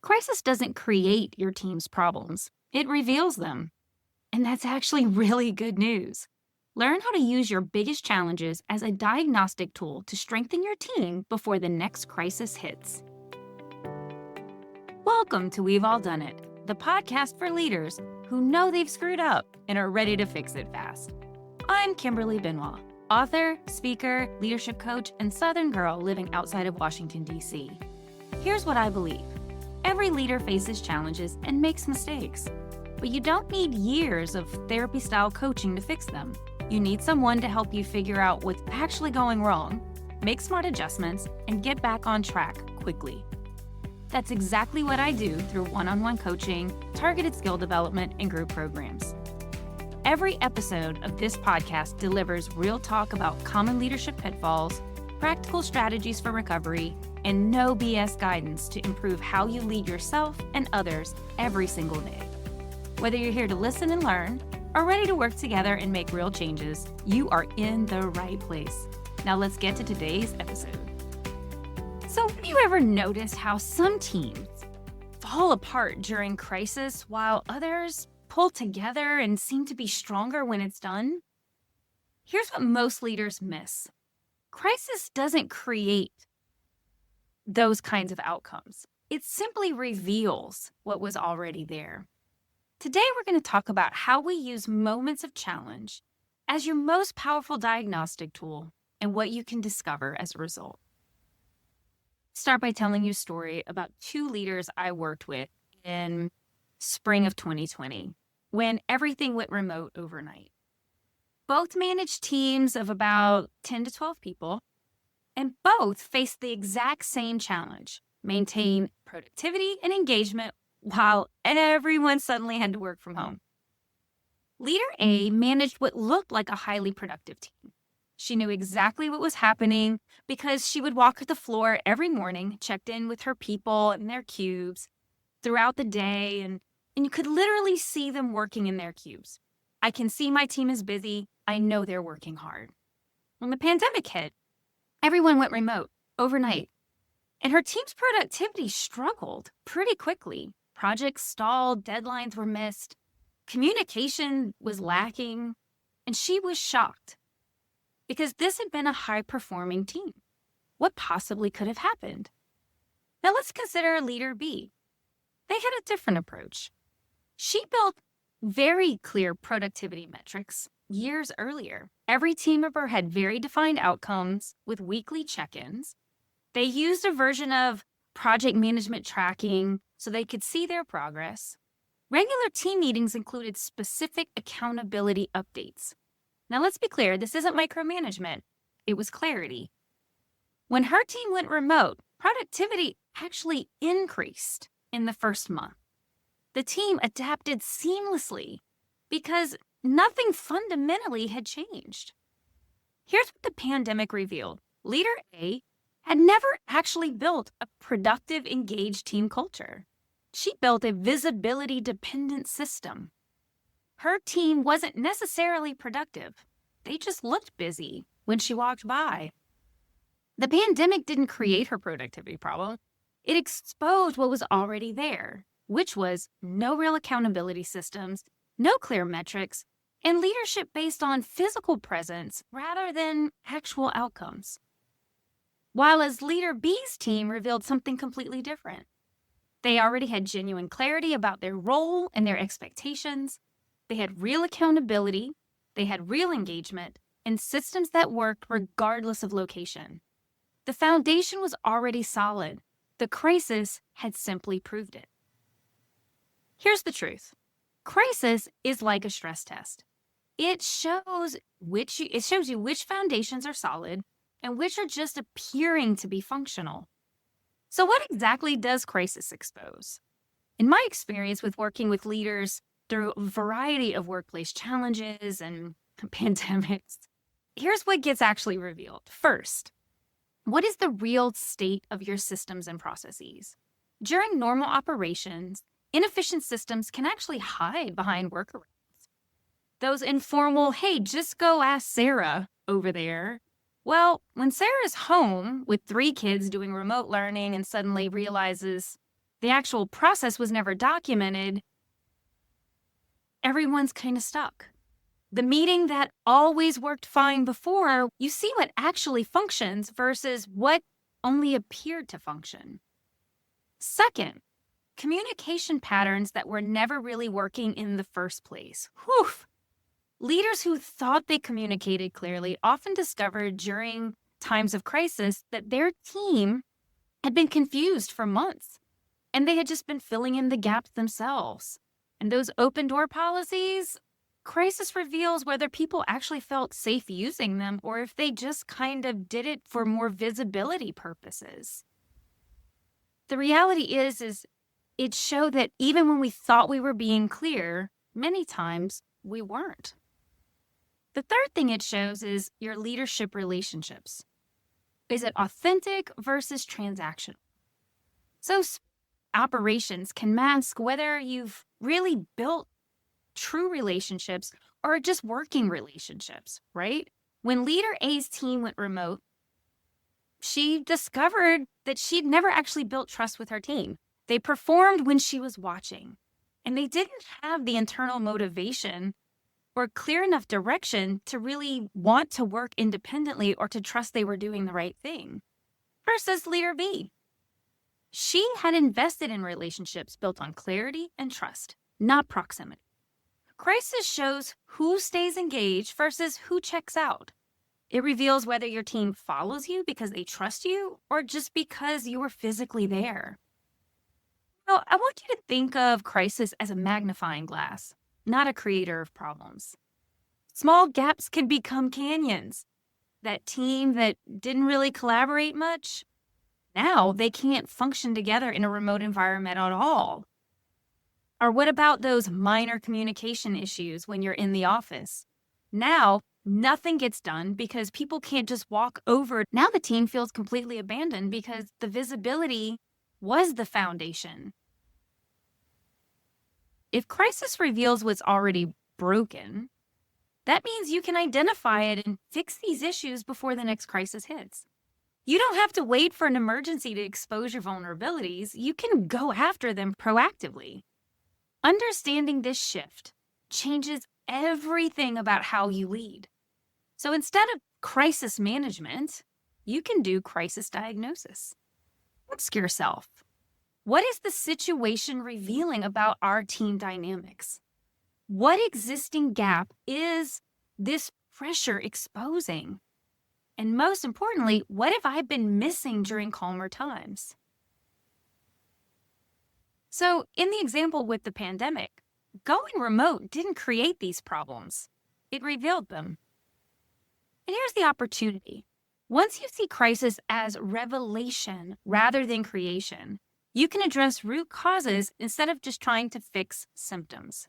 Crisis doesn't create your team's problems, it reveals them. And that's actually really good news. Learn how to use your biggest challenges as a diagnostic tool to strengthen your team before the next crisis hits. Welcome to We've All Done It, the podcast for leaders who know they've screwed up and are ready to fix it fast. I'm Kimberly Benoit, author, speaker, leadership coach, and Southern girl living outside of Washington, D.C. Here's what I believe. Every leader faces challenges and makes mistakes, but you don't need years of therapy-style coaching to fix them. You need someone to help you figure out what's actually going wrong, make smart adjustments, and get back on track quickly. That's exactly what I do through one-on-one coaching, targeted skill development, and group programs. Every episode of this podcast delivers real talk about common leadership pitfalls, practical strategies for recovery, and no BS guidance to improve how you lead yourself and others every single day. Whether you're here to listen and learn, or ready to work together and make real changes, you are in the right place. Now let's get to today's episode. So have you ever noticed how some teams fall apart during crisis while others pull together and seem to be stronger when it's done? Here's what most leaders miss. Crisis doesn't create those kinds of outcomes. It simply reveals what was already there. Today, we're going to talk about how we use moments of challenge as your most powerful diagnostic tool and what you can discover as a result. Start by telling you a story about two leaders I worked with in spring of 2020 when everything went remote overnight. Both managed teams of about 10 to 12 people, and both faced the exact same challenge: maintain productivity and engagement while everyone suddenly had to work from home. Leader A managed what looked like a highly productive team. She knew exactly what was happening because she would walk the floor every morning, checked in with her people and their cubes throughout the day, and you could literally see them working in their cubes. I can see my team is busy. I know they're working hard. When the pandemic hit, everyone went remote overnight, and her team's productivity struggled pretty quickly. Projects stalled, deadlines were missed, communication was lacking, and she was shocked because this had been a high-performing team. What possibly could have happened? Now let's consider leader B. They had a different approach. She built very clear productivity metrics years earlier. Every team member had very defined outcomes with weekly check-ins. They used a version of project management tracking so they could see their progress. Regular team meetings included specific accountability updates. Now let's be clear, this isn't micromanagement. It was clarity. When her team went remote, productivity actually increased in the first month. The team adapted seamlessly because nothing fundamentally had changed. Here's what the pandemic revealed. Leader A had never actually built a productive, engaged team culture. She built a visibility-dependent system. Her team wasn't necessarily productive. They just looked busy when she walked by. The pandemic didn't create her productivity problem. It exposed what was already there, which was no real accountability systems, no clear metrics, and leadership based on physical presence rather than actual outcomes. While as leader B's team revealed something completely different. They already had genuine clarity about their role and their expectations. They had real accountability. They had real engagement and systems that worked regardless of location. The foundation was already solid. The crisis had simply proved it. Here's the truth. Crisis is like a stress test. It shows you which foundations are solid and which are just appearing to be functional. So what exactly does crisis expose? In my experience with working with leaders through a variety of workplace challenges and pandemics, here's what gets actually revealed. First, what is the real state of your systems and processes? During normal operations, inefficient systems can actually hide behind workarounds. Those informal, hey, just go ask Sarah over there. Well, when Sarah's home with 3 kids doing remote learning and suddenly realizes the actual process was never documented, everyone's kind of stuck. The meeting that always worked fine before, you see what actually functions versus what only appeared to function. Second, communication patterns that were never really working in the first place. Whew. Leaders who thought they communicated clearly often discovered during times of crisis that their team had been confused for months, and they had just been filling in the gaps themselves. And those open door policies, crisis reveals whether people actually felt safe using them or if they just kind of did it for more visibility purposes. The reality is it showed that even when we thought we were being clear, many times we weren't. The third thing it shows is your leadership relationships. Is it authentic versus transactional? So operations can mask whether you've really built true relationships or just working relationships, right? When Leader A's team went remote, she discovered that she'd never actually built trust with her team. They performed when she was watching, and they didn't have the internal motivation or clear enough direction to really want to work independently or to trust they were doing the right thing. Versus Leader B. She had invested in relationships built on clarity and trust, not proximity. Crisis shows who stays engaged versus who checks out. It reveals whether your team follows you because they trust you or just because you were physically there. Now, I want you to think of crisis as a magnifying glass, not a creator of problems. Small gaps can become canyons. That team that didn't really collaborate much, now they can't function together in a remote environment at all. Or what about those minor communication issues when you're in the office? Now, nothing gets done because people can't just walk over. Now the team feels completely abandoned because the visibility was the foundation. If crisis reveals what's already broken, that means you can identify it and fix these issues before the next crisis hits. You don't have to wait for an emergency to expose your vulnerabilities. You can go after them proactively. Understanding this shift changes everything about how you lead. So instead of crisis management, you can do crisis diagnosis. Ask yourself, what is the situation revealing about our team dynamics? What existing gap is this pressure exposing? And most importantly, what have I been missing during calmer times? So in the example with the pandemic, going remote didn't create these problems. It revealed them. And here's the opportunity. Once you see crisis as revelation rather than creation, you can address root causes instead of just trying to fix symptoms.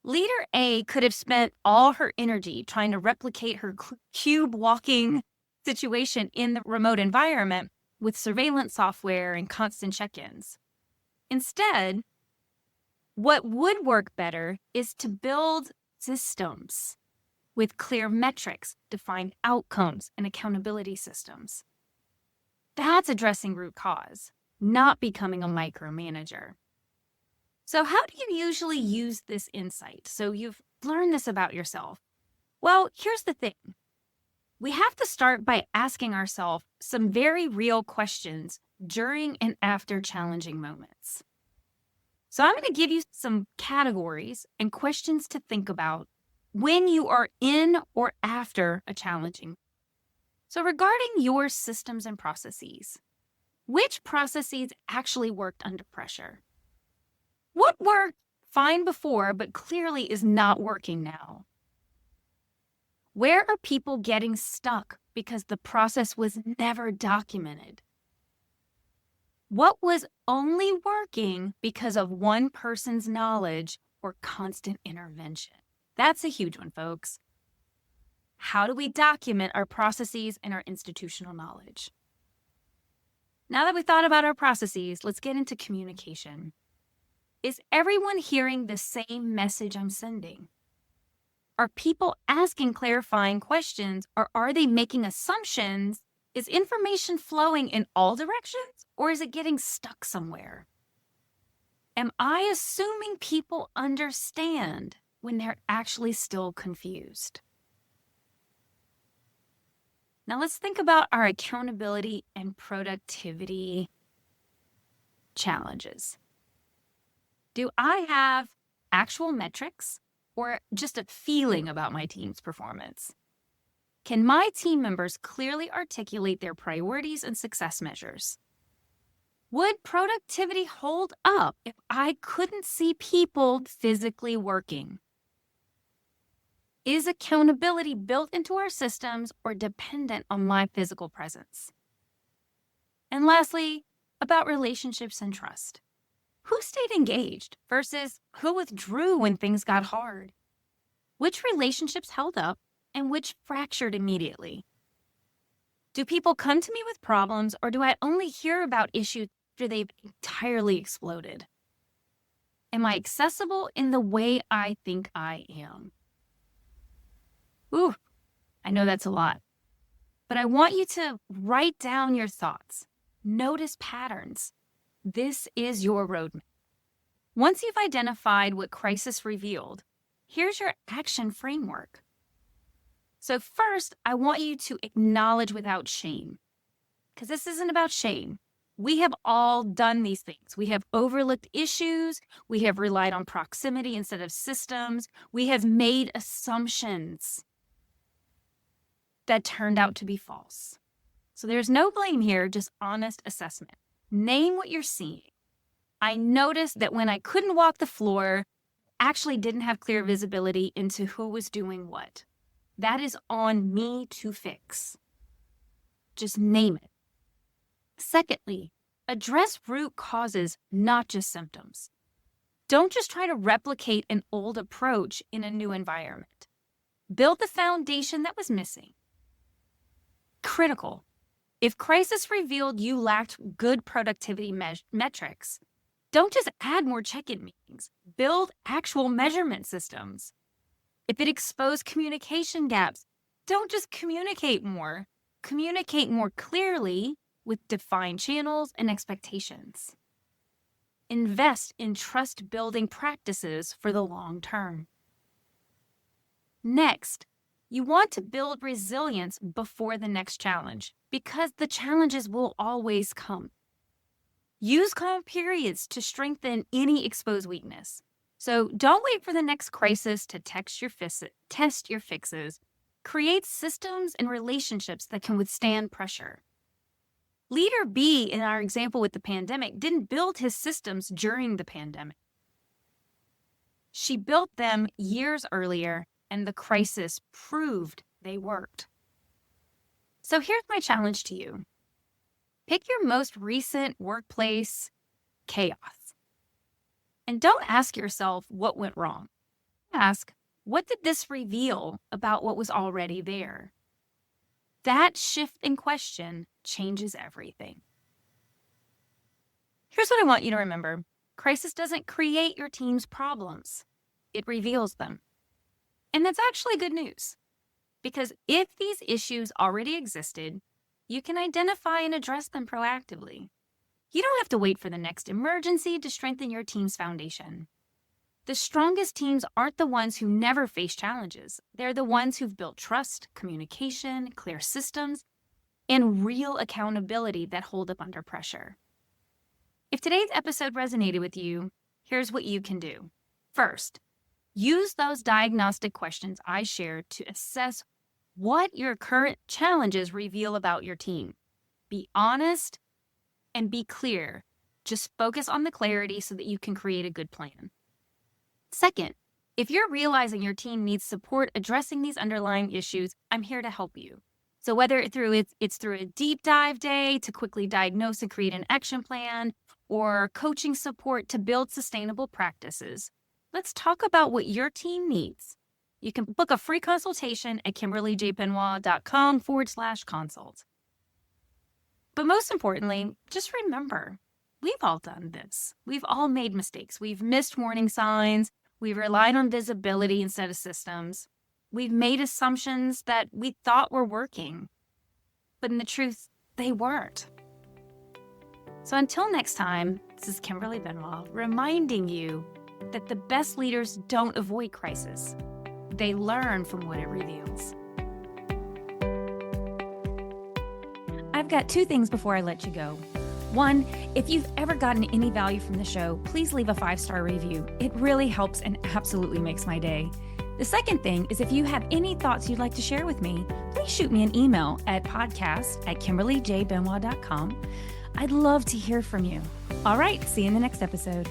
Leader A could have spent all her energy trying to replicate her cube walking situation in the remote environment with surveillance software and constant check-ins. Instead, what would work better is to build systems with clear metrics, defined outcomes, and accountability systems. That's addressing root cause, not becoming a micromanager. So how do you usually use this insight? So you've learned this about yourself. Well, here's the thing. We have to start by asking ourselves some very real questions during and after challenging moments. So I'm going to give you some categories and questions to think about when you are in or after a challenging. So regarding your systems and processes, which processes actually worked under pressure? What worked fine before but clearly is not working now? Where are people getting stuck because the process was never documented? What was only working because of one person's knowledge or constant intervention? That's a huge one, folks. How do we document our processes and our institutional knowledge? Now that we've thought about our processes, let's get into communication. Is everyone hearing the same message I'm sending? Are people asking clarifying questions, or are they making assumptions? Is information flowing in all directions, or is it getting stuck somewhere? Am I assuming people understand when they're actually still confused? Now let's think about our accountability and productivity challenges. Do I have actual metrics or just a feeling about my team's performance? Can my team members clearly articulate their priorities and success measures? Would productivity hold up if I couldn't see people physically working? Is accountability built into our systems or dependent on my physical presence? And lastly, about relationships and trust. Who stayed engaged versus who withdrew when things got hard? Which relationships held up and which fractured immediately? Do people come to me with problems, or do I only hear about issues after they've entirely exploded? Am I accessible in the way I think I am? Ooh, I know that's a lot, but I want you to write down your thoughts. Notice patterns. This is your roadmap. Once you've identified what crisis revealed, here's your action framework. So first, I want you to acknowledge without shame, because this isn't about shame. We have all done these things. We have overlooked issues. We have relied on proximity instead of systems. We have made assumptions that turned out to be false. So there's no blame here, just honest assessment. Name what you're seeing. I noticed that when I couldn't walk the floor, actually didn't have clear visibility into who was doing what. That is on me to fix. Just name it. Secondly, address root causes, not just symptoms. Don't just try to replicate an old approach in a new environment. Build the foundation that was missing. Critical. If crisis revealed you lacked good productivity metrics, don't just add more check-in meetings. Build actual measurement systems. If it exposed communication gaps, don't just communicate more. Communicate more clearly with defined channels and expectations. Invest in trust-building practices for the long term. Next, you want to build resilience before the next challenge, because the challenges will always come. Use calm periods to strengthen any exposed weakness. So don't wait for the next crisis to test your fixes. Create systems and relationships that can withstand pressure. Leader B, in our example with the pandemic, didn't build his systems during the pandemic. She built them years earlier, and the crisis proved they worked. So here's my challenge to you. Pick your most recent workplace chaos. And don't ask yourself what went wrong. Ask, what did this reveal about what was already there? That shift in question changes everything. Here's what I want you to remember. Crisis doesn't create your team's problems. It reveals them. And that's actually good news, because if these issues already existed, you can identify and address them proactively. You don't have to wait for the next emergency to strengthen your team's foundation. The strongest teams aren't the ones who never face challenges. They're the ones who've built trust, communication, clear systems, and real accountability that hold up under pressure. If today's episode resonated with you, here's what you can do. First, use those diagnostic questions I shared to assess what your current challenges reveal about your team. Be honest and be clear. Just focus on the clarity so that you can create a good plan. Second, if you're realizing your team needs support addressing these underlying issues, I'm here to help you. So whether it's through a deep dive day to quickly diagnose and create an action plan, or coaching support to build sustainable practices, let's talk about what your team needs. You can book a free consultation at kimberlyjbenoit.com/consult. But most importantly, just remember, we've all done this. We've all made mistakes. We've missed warning signs. We've relied on visibility instead of systems. We've made assumptions that we thought were working, but in the truth, they weren't. So until next time, This is Kimberly Benoit reminding you that the best leaders don't avoid crisis. They learn from what it reveals. I've got two things before I let you go. One, if you've ever gotten any value from the show, please leave a 5-star review. It really helps and absolutely makes my day. The second thing is if you have any thoughts you'd like to share with me, please shoot me an email at podcast@KimberlyJBenoit.com. I'd love to hear from you. All right, see you in the next episode.